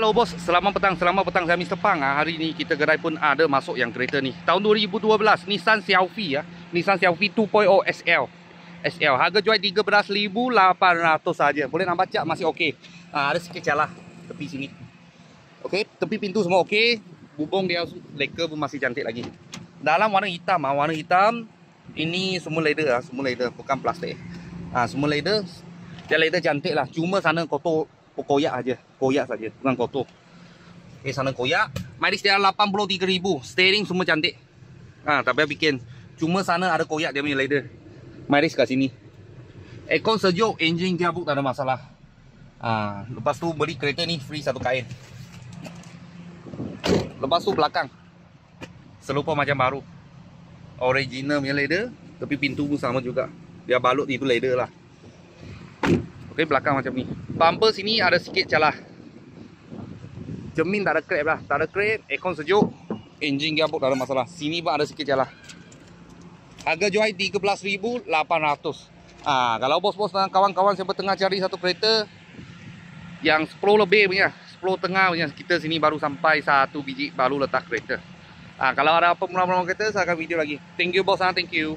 Hello bos, selamat petang saya Mr. Pang. Hari ni kita kedai pun ada masuk yang kereta ni. Tahun 2012, Nissan Selfie ya. Nissan Selfie 2.0 SL. Harga jual 13,800 saja. Boleh nak baca masih okey. Ada sikit celah tepi sini. Okey, tepi pintu semua okey. Bubung dia leka pun masih cantik lagi. Dalam warna hitam, warna hitam. Ini semua leather semua leather, bukan plastik. Semua leather. Dia leather cantik lah. Cuma sana kotor. Koyak aja, koyak saja, bukan kotor. Sana koyak. Mileage dia 83,000. Steering semua cantik. Tak payah bikin. Cuma sana ada koyak dia punya leather. Mileage kat sini. Aircon sejuk, engine gearbox tak ada masalah. Lepas tu beli kereta ni free satu kain. Lepas tu belakang serupa macam baru. Original punya leather, tapi pintu pun sama juga. Dia balut itu leather lah. Okey, belakang macam ni. Bumper sini ada sikit celah. Cermin tak ada crack lah. Tak ada crack. Aircon sejuk. Engine gearbox tak ada masalah. Sini pun ada sikit celah. Harga jual 13,800. Kalau bos-bos dan kawan-kawan siapa tengah cari satu kereta yang 10 lebih punya, 10 tengah punya, kita sini baru sampai satu biji baru letak kereta. Kalau ada apa mula-mula kereta, saya akan video lagi. Thank you bos, thank you.